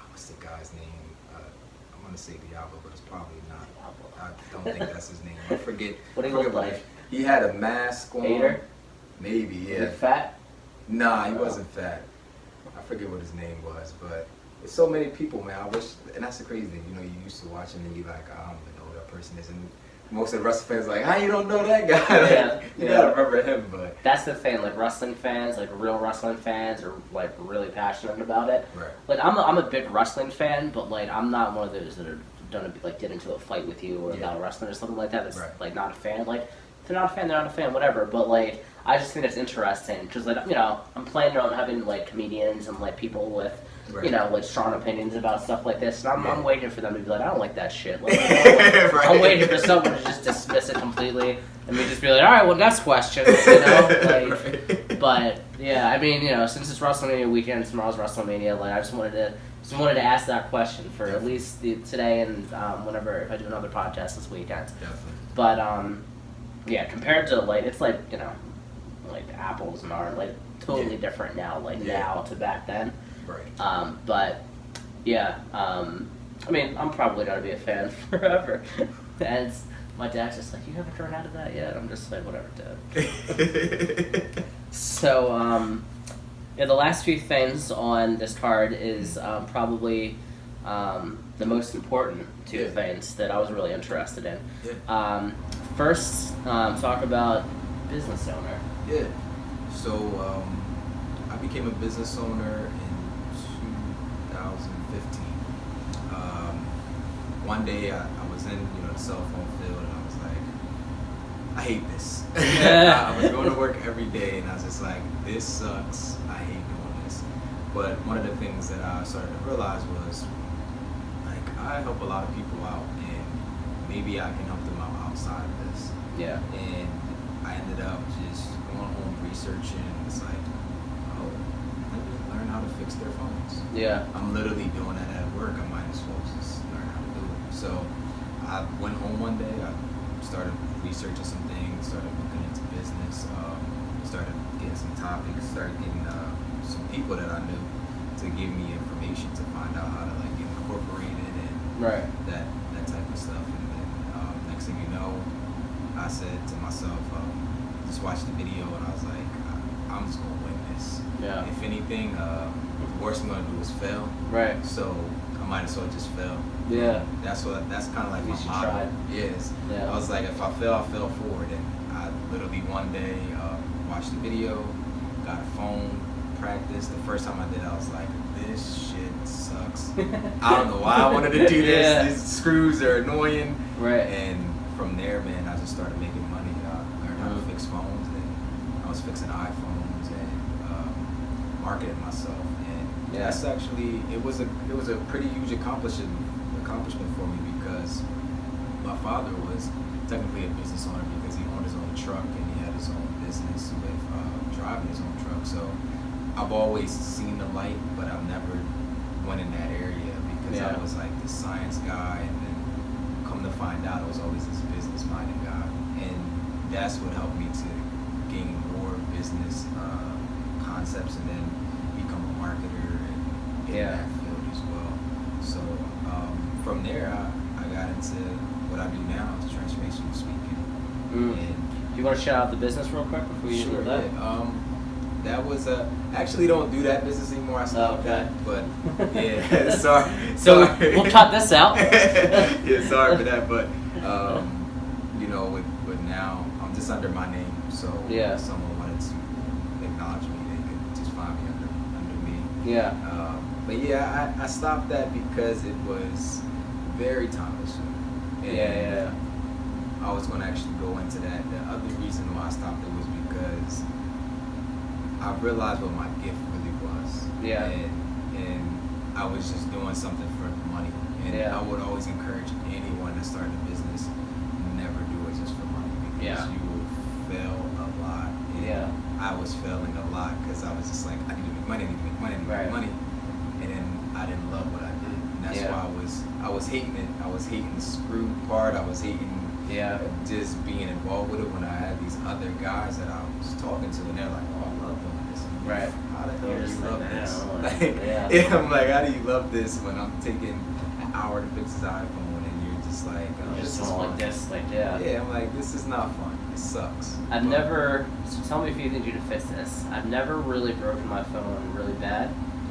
what's the guy's name? I'm gonna say Diablo, but it's probably not. I don't think that's his name. I forget. What do he look like? He had a mask on. Hater? Maybe, yeah. Was he fat? Nah, he wasn't fat. I forget what his name was, but it's so many people, man. I wish, and that's the crazy thing. You know, you used to watch him and you like, I don't even know who that person is, and most of the wrestling fans are like, how you don't know that guy? You gotta remember him, but that's the thing. Like wrestling fans, like real wrestling fans, are like really passionate about it. Right. Like I'm a big wrestling fan, but like I'm not one of those that are gonna like get into a fight with you or about wrestling or something like that. That's like not a fan. Like if they're not a fan, they're not a fan. Whatever. But like I just think it's interesting because like you know I'm planning on having like comedians and like people with. You know, like strong opinions about stuff like this, and I'm waiting for them to be like, I don't like that shit. Like, I'm waiting for someone to just dismiss it completely, and me just be like, all right, well, next question, you know. Like, but yeah, I mean, you know, since it's WrestleMania weekend, tomorrow's WrestleMania, like, I just wanted to ask that question for at least today and whenever if I do another podcast this weekend. Definitely. But yeah, compared to like, it's like you know, like apples and oranges, like totally different now, like now to back then. Right. But yeah, I mean, I'm probably gonna be a fan forever. And my dad's just like, you haven't grown out of that yet. I'm just like, whatever, Dad. So, yeah, the last few things on this card is probably the most important two things that I was really interested in. Yeah. First, talk about business owner. Yeah. So I became a business owner in 2015. One day I was in the cell phone field and I was like, I hate this. I was going to work every day and I was just like, this sucks. I hate doing this. But one of the things that I started to realize was like I help a lot of people out and I can help them out outside of this. Yeah. And I ended up just going home researching. It's like, oh, let me learn how to fix their phones. Yeah. I'm literally doing that at work. I might as well just learn how to do it. So I went home one day. I started researching some things, started looking into business, started getting some topics, started getting some people that I knew to give me information to find out how to like get incorporated and that type of stuff. And then next thing you know, I said to myself, just watched the video and I was like, I'm just gonna win this. Yeah. If anything, the worst I'm gonna do is fail. Right. So I might as well just fail. Yeah. That's kind of like You my should motto. try. Yes. Yeah. I was like, if I fail, I fail forward. And I literally one day watched the video, got a phone, practiced. The first time I did, I was like, this shit sucks. I don't know why I wanted to do this. Yeah. These screws are annoying. Right. And from there, man, I just started making money. I learned how to fix phones, and I was fixing iPhones and marketing myself. And that's actually it was a pretty huge accomplishment for me because my father was technically a business owner because he owned his own truck and he had his own business with driving his own truck. So I've always seen the light, but I've never went in that area because I was like this science guy, and then come to find out I was always this business-minded guy, and that's what helped me to gain more business concepts and then become a marketer and get in that field as well. So from there, I got into what I do now, is transformational speaking. And do you want to shout out the business real quick before you do that? Yeah. That was actually don't do that business anymore. I stopped that, but yeah, sorry. So we'll cut this out. Yeah, sorry for that, but you know, with now I'm just under my name, so if someone wanted to acknowledge me, they could just find me under me. Yeah. But yeah, I stopped that because it was very time consuming. Yeah. I was going to actually go into that. The other reason why I stopped it was because I realized what my gift really was. Yeah. And I was just doing something for money. And I would always encourage anyone to start a business, never do it just for money because you will fail a lot. And I was failing a lot because I was just like, I need to make money, make money. And then I didn't love what I did. And that's why I was hating it. I was hating the screw part. I was hating just being involved with it when I had these other guys that I was talking to, and they're like, oh, I love doing this. Right. How the hell do you love this? Like, I'm like, how do you love this when I'm taking an hour to fix his iPhone and you're just like, oh, this is like this, like Yeah, I'm like, this is not fun. It sucks. So tell me if you need you to fix this. I've never really broken my phone really bad,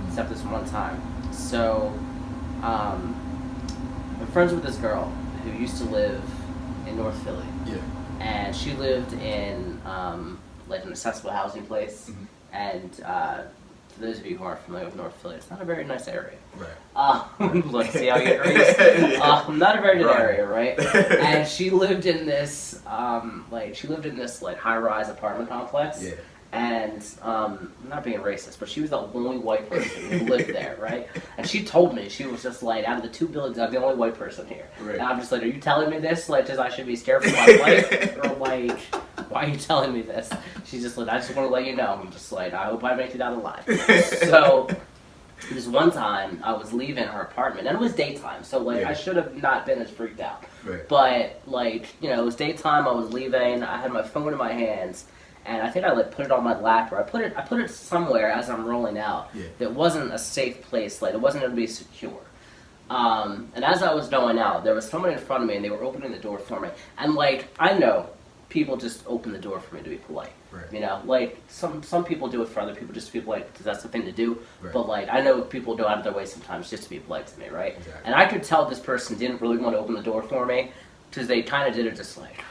except this one time. So, I'm friends with this girl who used to live in North Philly. Yeah. And she lived in like an accessible housing place. Mm-hmm. And for those of you who aren't familiar with North Philly, it's not a very nice area. Right. Look, see how you get raised? Not a very good area, right? And she lived in this like high-rise apartment complex. Yeah. And I'm not being racist, but she was the only white person who lived there, right? And she told me, she was just like, out of the two buildings, I'm the only white person here. Right. And I'm just like, are you telling me this, like, just I should be scared for my life? Or like, why are you telling me this? She's just like, I just want to let you know. I'm just like, I hope I make it out alive. So this one time, I was leaving her apartment, and it was daytime, so like I should have not been as freaked out. Right. But like, you know, it was daytime. I was leaving. I had my phone in my hands. And I think I like put it on my lap, or I put it somewhere as I'm rolling out that wasn't a safe place, like it wasn't going to be secure. And as I was going out, there was someone in front of me, and they were opening the door for me. And like I know people just open the door for me to be polite. Right. You know, like some people do it for other people just to be polite because that's the thing to do. Right. But like I know people go out of their way sometimes just to be polite to me, right? Exactly. And I could tell this person didn't really want to open the door for me because they kind of did it just like,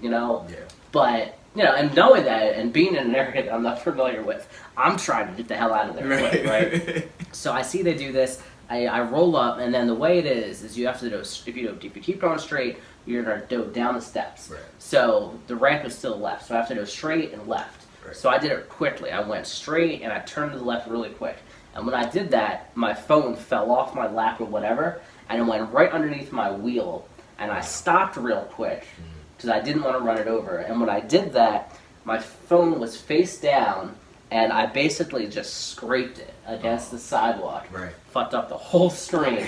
you know. Yeah. But you know, and knowing that, and being in an area that I'm not familiar with, I'm trying to get the hell out of there, right? So I see they do this. I roll up, and then the way it is you have to do. If you keep going straight, you're gonna go down the steps. Right. So the ramp is still left, so I have to go straight and left. Right. So I did it quickly. I went straight, and I turned to the left really quick. And when I did that, my phone fell off my lap or whatever, and it went right underneath my wheel. and I stopped real quick because I didn't want to run it over. And when I did that, my phone was face down, and I basically just scraped it against the sidewalk. Right. Fucked up the whole screen.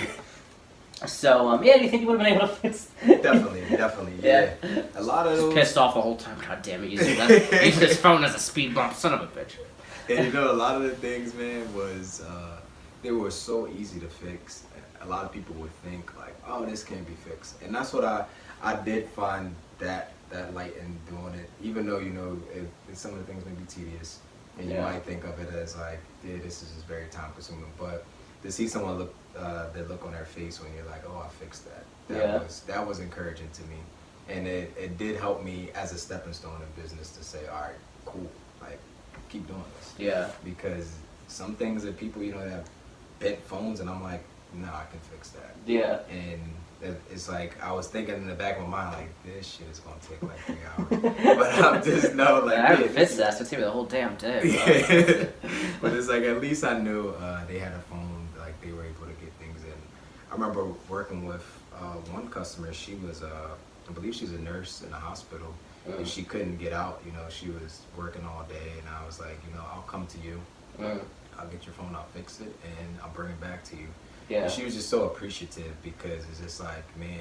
So, yeah, do you think you would have been able to fix it? Definitely, yeah. A lot of those... Pissed off the whole time. God damn it, using this phone as a speed bump, son of a bitch. And you know, a lot of the things, man, was, they were so easy to fix. A lot of people would think, like, oh, this can't be fixed. And that's what I did find that light in doing it, even though, you know, some of the things may be tedious. And you might think of it as like, yeah, this is just very time consuming. But to see someone look on their face when you're like, oh, I fixed that. That was encouraging to me. And it did help me as a stepping stone in business to say, all right, cool, like, keep doing this. Yeah. Because some things that people, you know, have bent phones, and I'm like, no, I can fix that. Yeah. And it's like, I was thinking in the back of my mind, like, this shit is going to take like 3 hours. But I'm just know, like, I haven't fixed that, so it's taking me the whole damn day. But it's like, at least I knew they had a phone, like, they were able to get things in. I remember working with one customer. She was, I believe she's a nurse in a hospital, and she couldn't get out. You know, she was working all day, and I was like, you know, I'll come to you. I'll get your phone, I'll fix it, and I'll bring it back to you. Yeah. And she was just so appreciative because it's just like, man,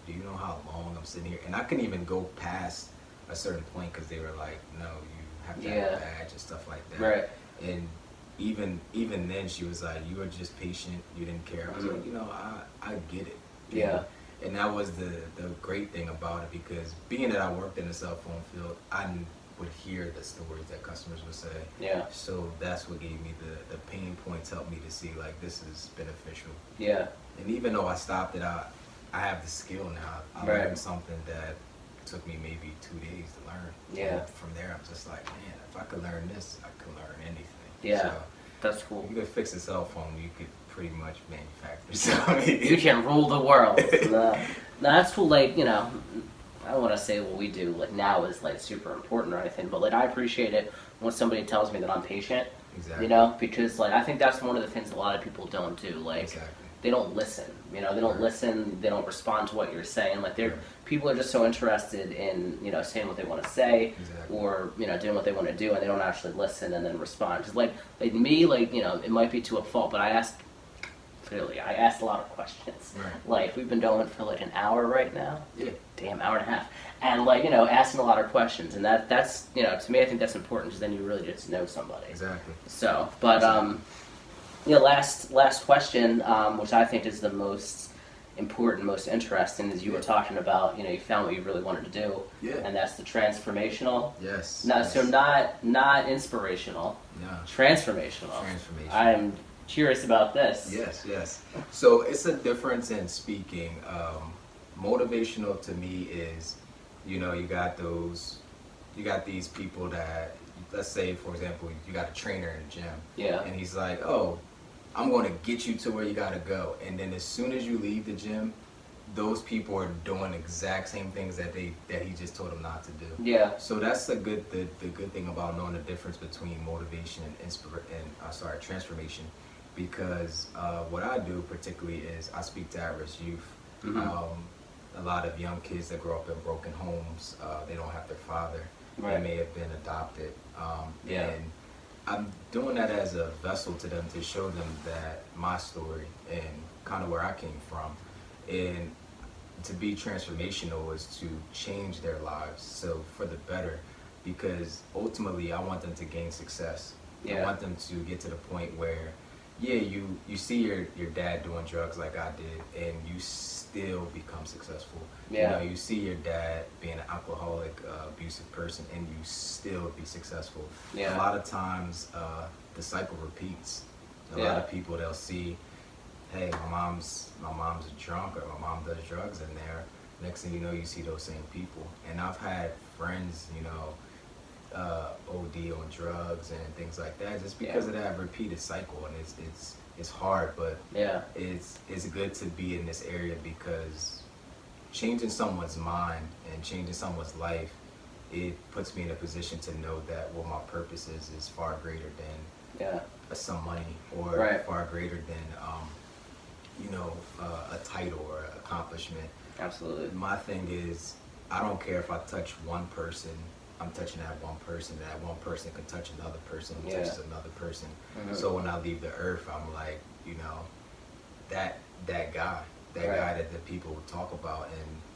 do you know how long I'm sitting here? And I couldn't even go past a certain point because they were like, no, you have to have a badge and stuff like that. Right. And even then, she was like, you were just patient, you didn't care. I was like, you know, I get it. Yeah. And that was the great thing about it, because being that I worked in the cell phone field, I would hear the stories that customers would say. Yeah. So that's what gave me the pain points, helped me to see, like, this is beneficial. Yeah. And even though I stopped it, I have the skill now. I learned something that took me maybe 2 days to learn. Yeah. And from there, I'm just like, man, if I could learn this, I could learn anything. Yeah. So that's cool. You could fix a cell phone, you could pretty much manufacture something. You can rule the world. No, that's cool. Like, you know, I don't want to say what we do like now is like super important or anything, but like I appreciate it when somebody tells me that I'm patient. Exactly. You know, because like I think that's one of the things a lot of people don't do. Like they don't listen. You know, they don't listen. They don't respond to what you're saying. Like people are just so interested in, you know, saying what they want to say or, you know, doing what they want to do, and they don't actually listen and then respond. Because like me, like, you know, it might be to a fault, but I asked a lot of questions. Right. Like, we've been going for like an hour right now. Yeah. Damn, hour and a half. And like, you know, asking a lot of questions. And that's, you know, to me, I think that's important, because then you really get to know somebody. Exactly. So, but, you know, last question, which I think is the most important, most interesting, is you were talking about, you know, you found what you really wanted to do. Yeah. And that's the transformational. Yes. No, yes. So not inspirational. No. Transformational. Transformational. I'm curious about this. Yes. So it's a difference in speaking. Motivational to me is, you know, you got these people that, let's say, for example, you got a trainer in the gym. Yeah. And he's like, oh, I'm going to get you to where you got to go. And then as soon as you leave the gym, those people are doing the exact same things that he just told them not to do. Yeah. So that's the good thing about knowing the difference between motivation and transformation. Because what I do particularly is I speak to at-risk youth. A lot of young kids that grow up in broken homes, they don't have their father. Right. They may have been adopted. And I'm doing that as a vessel to them, to show them that my story and kind of where I came from. And to be transformational is to change their lives, so for the better, because ultimately I want them to gain success. I want them to get to the point where, you see your dad doing drugs like I did, and you still become successful. You know, you see your dad being an alcoholic, abusive person, and you still be successful. A lot of times the cycle repeats. A lot of people, they'll see, hey, my mom's a drunk, or my mom does drugs, and there, next thing you know, you see those same people. And I've had friends, you know, OD on drugs and things like that, just because of that repeated cycle. And it's hard, but it's good to be in this area, because changing someone's mind and changing someone's life, it puts me in a position to know that what my purpose is far greater than some money, or far greater than you know, a title or an accomplishment. Absolutely. My thing is, I don't care if I touch one person, I'm touching that one person. That one person can touch another person who touches another person. Mm-hmm. So when I leave the earth, I'm like, you know, that guy that the people would talk about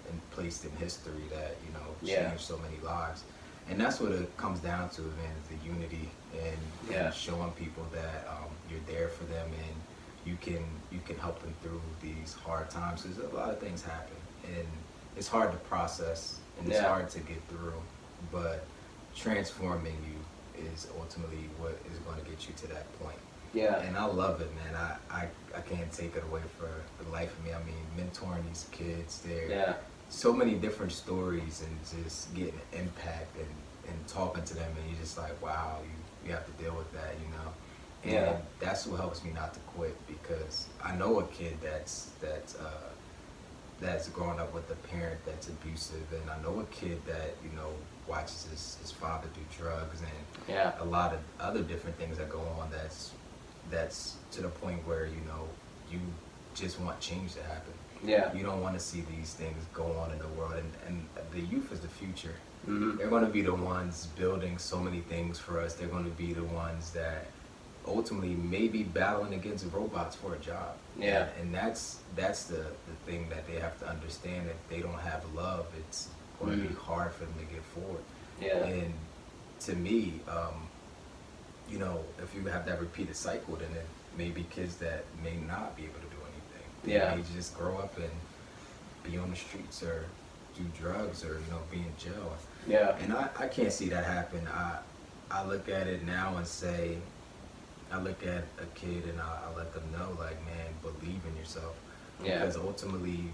and placed in history that, you know, changed so many lives. And that's what it comes down to, man, is the unity and showing people that you're there for them and you can help them through these hard times. Because a lot of things happen and it's hard to process and it's hard to get through, but transforming you is ultimately what is going to get you to that point. Yeah. And I love it, man. I can't take it away for the life of me. I mean, mentoring these kids, they're so many different stories and just getting impact and talking to them, and you're just like, wow, you have to deal with that, you know. And that's what helps me not to quit, because I know a kid that's growing up with a parent that's abusive, and I know a kid that, you know, watches his father do drugs and a lot of other different things that go on that's to the point where, you know, you just want change to happen. Yeah. You don't want to see these things go on in the world, and the youth is the future. Mm-hmm. They're going to be the ones building so many things for us. They're going to be the ones that ultimately may be battling against robots for a job. Yeah. And that's the thing that they have to understand. If they don't have love, it's going to be hard for them to get forward. Yeah. And to me, you know, if you have that repeated cycle, then it may be kids that may not be able to do anything. They may just grow up and be on the streets or do drugs or, you know, be in jail. Yeah. And I can't see that happen. I look at it now and say, I look at a kid and I let them know, like, man, believe in yourself. Yeah. Because ultimately,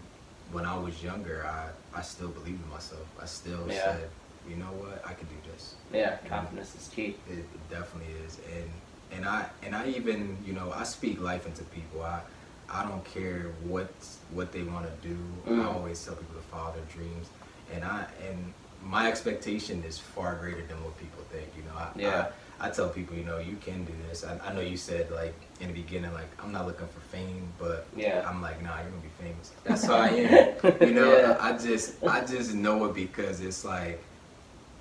when I was younger, I still believed in myself. I still said, you know what, I can do this. Yeah, confidence is key. It definitely is. And I even, you know, I speak life into people. I don't care what they want to do. I always tell people to follow their dreams. And my expectation is far greater than what people think. You know, I tell people, you know, you can do this. I know you said, like, in the beginning, like, I'm not looking for fame, but I'm like, nah, you're gonna be famous. That's how I am. You know, I just know it because it's like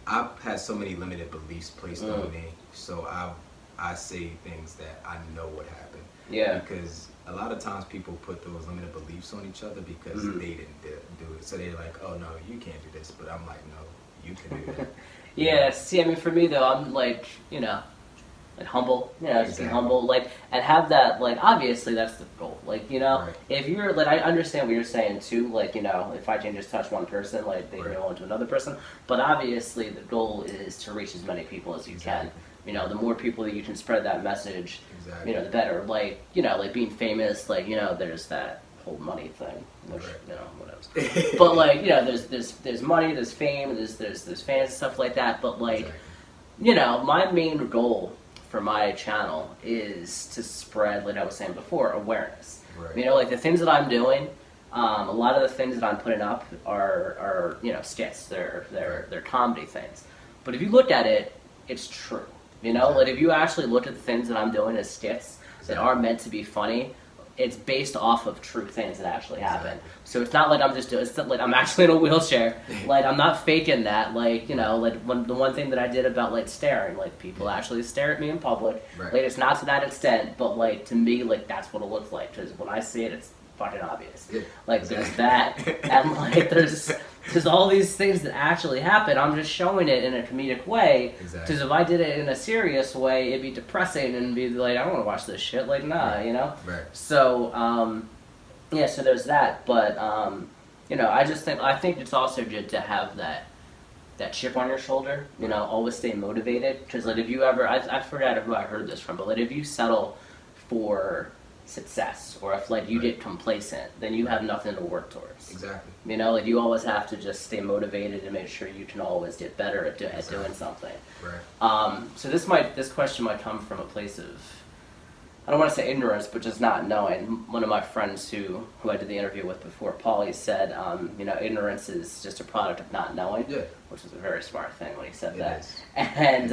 I've had so many limited beliefs placed on me, so I say things that I know would happen. Yeah. Because a lot of times people put those limited beliefs on each other because they didn't do it. So they're like, oh no, you can't do this. But I'm like, no, you can do that. Yeah. See, I mean, for me though, I'm like, you know, like humble. You know, just be humble, like, and have that, like, obviously that's the goal. Like, you know, if you're like, I understand what you're saying too. Like, you know, if I can just touch one person, like, they go on to another person. But obviously, the goal is to reach as many people as you can. You know, the more people that you can spread that message, you know, the better. Like, you know, like being famous, like, you know, there's that whole money thing, which, you know, whatever. But like, you know, there's money, there's fame, there's fans and stuff like that. But like, you know, my main goal for my channel is to spread, like I was saying before, awareness. Right. You know, like the things that I'm doing, a lot of the things that I'm putting up are you know, skits. They're comedy things. But if you look at it, it's true. You know, like if you actually look at the things that I'm doing as skits that are meant to be funny, it's based off of true things that actually happen. So it's not like I'm just doing, it's not like I'm actually in a wheelchair. Like, I'm not faking that. Like, you know, like the one thing that I did about, like, staring, like, people actually stare at me in public. Right. Like, it's not to that extent, but, like, to me, like, that's what it looks like. Because when I see it, it's fucking obvious. Yeah. Like, there's that, and, like, there's all these things that actually happen. I'm just showing it in a comedic way. Because if I did it in a serious way, it'd be depressing and be like, I don't want to watch this shit. Like, nah, you know? Right. So, yeah, so there's that. But, you know, I think it's also good to have that chip on your shoulder, you know, always stay motivated. Because, like, if you ever, I forgot who I heard this from, but, like, if you settle for success, or if, like, you get complacent, then you have nothing to work towards. Exactly. You know, like, you always have to just stay motivated and make sure you can always get better at doing something. Right. So this question might come from a place of, I don't want to say ignorance, but just not knowing. One of my friends who I did the interview with before, Paulie, said, you know, ignorance is just a product of not knowing, which is a very smart thing when he said that. Is. And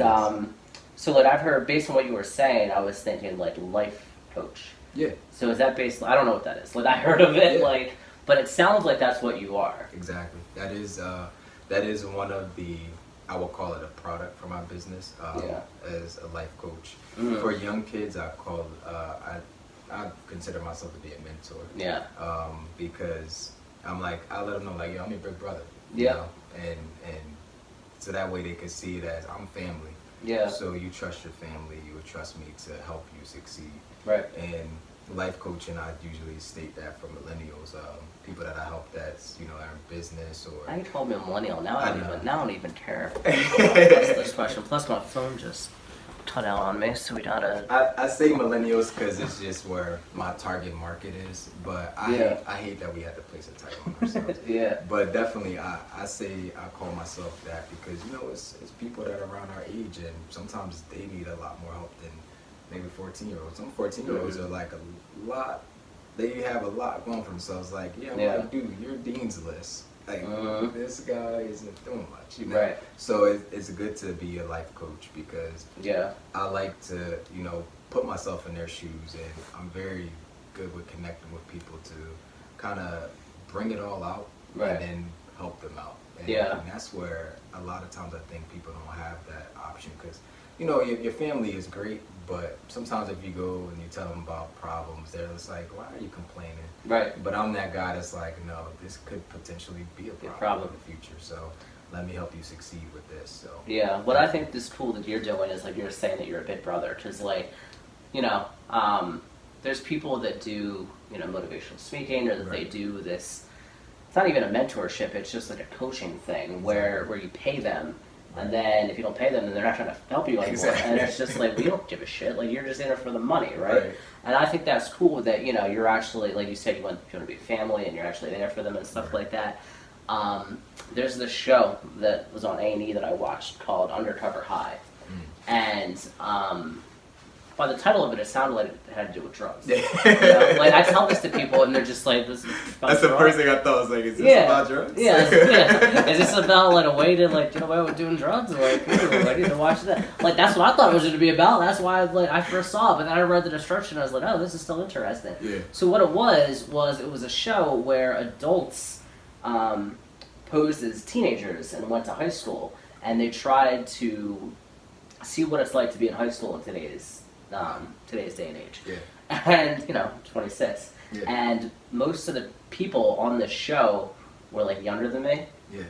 so, like, I've heard, based on what you were saying, I was thinking, like, life coach. Yeah. So is that based? I don't know what that is. Like, I heard of it, like, But it sounds like that's what you are. Exactly. That is one of the, I will call it a product for my business, as a life coach. For young kids, I consider myself to be a mentor. Yeah. Because I'm like, I let them know, like, yo, I'm your big brother. You Yeah. know? And so that way they can see it as I'm family. Yeah. So you trust your family, you would trust me to help you succeed. Right. And life coaching, I usually state that for millennials, people that I help that's, are in business or. Now you called me a millennial. Now I don't even care. That's this question. Plus my phone just cut out on me, so we gotta. I say millennials because it's just where my target market is, but I hate that we had to place a title on ourselves. Yeah. But definitely, I call myself that because it's people that are around our age, and sometimes they need a lot more help than maybe 14-year-olds. Some 14-year-olds are like a lot. They have a lot going for themselves. Like, like, dude, you're Dean's List. Like, this guy isn't doing much, Right. So it's good to be a life coach because I like to, put myself in their shoes, and I'm very good with connecting with people to kind of bring it all out and then help them out. And that's where a lot of times I think people don't have that option because, your family is great, but sometimes if you go and you tell them about problems, they're just like, why are you complaining? Right. But I'm that guy that's like, no, this could potentially be a problem in the future. So let me help you succeed with this. So what I think is cool that you're doing is like you're saying that you're a big brother, because like, there's people that do motivational speaking, or that they do this. It's not even a mentorship; it's just like a coaching thing where you pay them. And then if you don't pay them, then they're not trying to help you anymore. And it's just like, we don't give a shit. Like, you're just in it for the money, right? And I think that's cool that, you're actually, like you said, you want to be a family and you're actually there for them and stuff like that. There's this show that was on A&E that I watched called Undercover High. And by the title of it, it sounded like it had to do with drugs. Like, I tell this to people and they're just like, this is about That's drugs. The first thing I thought. I was like, is this about drugs? Is this about like a way to like get away with doing drugs? Like, ooh, I need to watch that. Like, that's what I thought it was going to be about. That's why I first saw it. But then I read the description and I was like, oh, this is still interesting. Yeah. So what it was it was a show where adults posed as teenagers and went to high school, and they tried to see what it's like to be in high school in today's day and age. And 26. And most of the people on this show were like younger than me.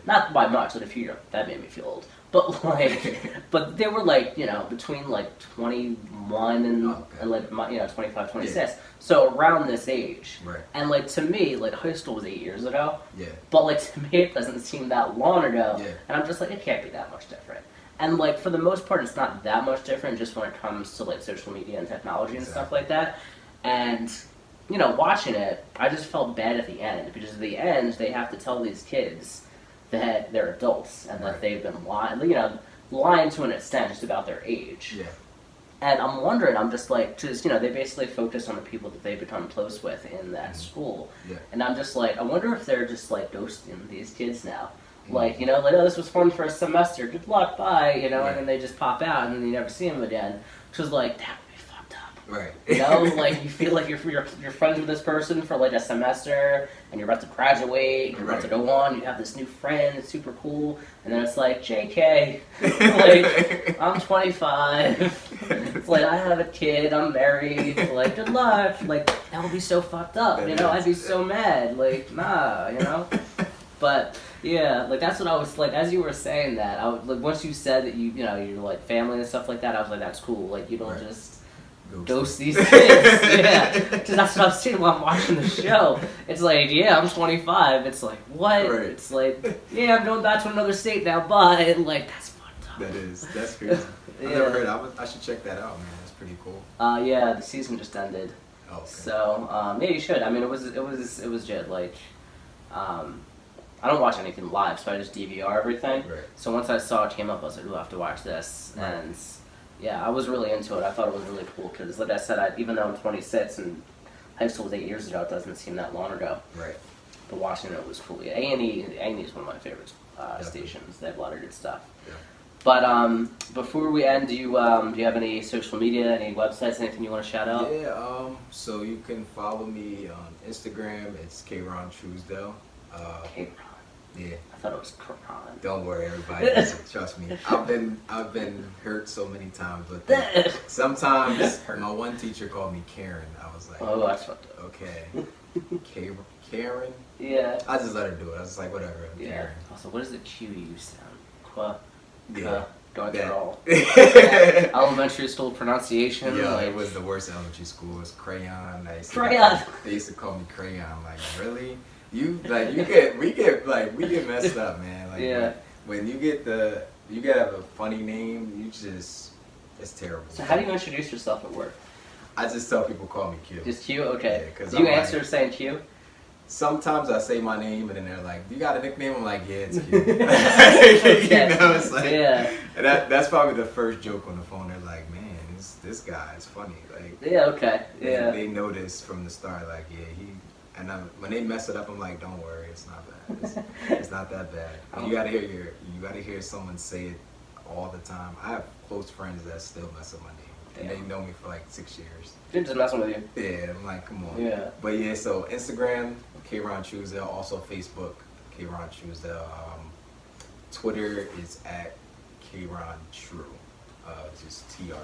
Not by much, like a few years. That made me feel old. But like, but they were like between like 21 and like 25, 26. So around this age. And like to me, like high school was 8 years ago. But like to me, it doesn't seem that long ago. And I'm just like, it can't be that much different. And like for the most part, it's not that much different just when it comes to like social media and technology and stuff like that. And watching it, I just felt bad at the end, because at the end they have to tell these kids that they're adults and that they've been lying to an extent just about their age. And I'm wondering, I'm just like, because they basically focus on the people that they become close with in that school. And I'm just like, I wonder if they're just like ghosting these kids now. Like, like, oh, this was fun for a semester, good luck, bye, and then they just pop out and then you never see them again. Which was like, that would be fucked up. Like, you feel like you're friends with this person for like a semester, and you're about to graduate, you're about to go on, you have this new friend, it's super cool, and then it's like, JK, like, I'm 25, it's like, I have a kid, I'm married, like, good luck, like, that would be so fucked up, I'd be so mad, like, nah, But like that's what I was like. As you were saying that, I would, like, once you said that you're like family and stuff like that, I was like, that's cool. Like, you don't just ghost these kids. Because that's what I'm seeing while I'm watching the show. It's like, I'm 25. It's like, what? It's like, I'm going back to another state now. But like, that's fucked up. That's crazy. I've never heard. I should check that out, man. That's pretty cool. The season just ended. Oh, okay. So you should. I mean, it was just like. I don't watch anything live, so I just DVR everything. So once I saw it came up, I was like, ooh, I have to watch this. And I was really into it. I thought it was really cool because, like I said, even though I'm 26 and high school was 8 years ago, it doesn't seem that long ago. But watching it was cool. A&E is one of my favorite stations. They have a lot of good stuff. Before we end, do you have any social media, any websites, anything you want to shout out? Yeah, so you can follow me on Instagram. It's Queron Truesdale. Queron. Yeah. I thought it was Queron. Don't worry, everybody. Trust me. I've been hurt so many times, but sometimes my one teacher called me Karen. I was like, oh, that's fucked up. Okay, Karen. Yeah. I just let her do it. I was like, whatever. Yeah. Karen. Also, what does the Q use sound? Qua. Yeah. Going That. through all. Yeah. Elementary school pronunciation. Yeah, like, it was the worst elementary school. It was crayon. Crayon. They used to call me crayon. Like, really? We get messed up, man. Like, yeah. when you have a funny name, it's terrible. So how do you introduce yourself at work? I just tell people call me Q. Just Q? Okay. Yeah, 'cause Do you I'm answer saying Q? Sometimes I say my name and then they're like, "Do you got a nickname?" I'm like, "Yeah, it's Q." Okay. You know, it's like, yeah. And that's probably the first joke on the phone. They're like, "Man, this guy is funny." Like, Yeah. Okay. Yeah. They notice from the start, like, yeah, And when they mess it up, I'm like, "Don't worry, it's not bad. It's not that bad." You gotta hear someone say it all the time. I have close friends that still mess up my name, and they know me for like 6 years. They're just messing with you. Yeah, I'm like, come on. Yeah. But yeah, so Instagram, Queron Truesdale. Also Facebook, Queron Truesdale. Twitter is at Queron True. Just TRU.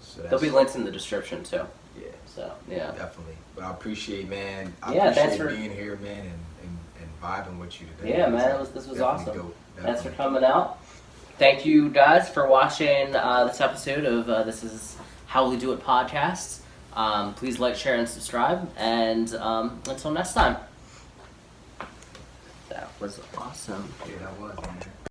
So There'll be links in the description too. Yeah. So yeah. Definitely. But I appreciate, man. Yeah, thanks for being here, man, and vibing with you today. Yeah, man. This was definitely awesome. dope. Thanks for coming out. Thank you guys for watching this episode of This Is How We Do It podcast. Please like, share, and subscribe. And until next time. That was awesome. Yeah, that was, man.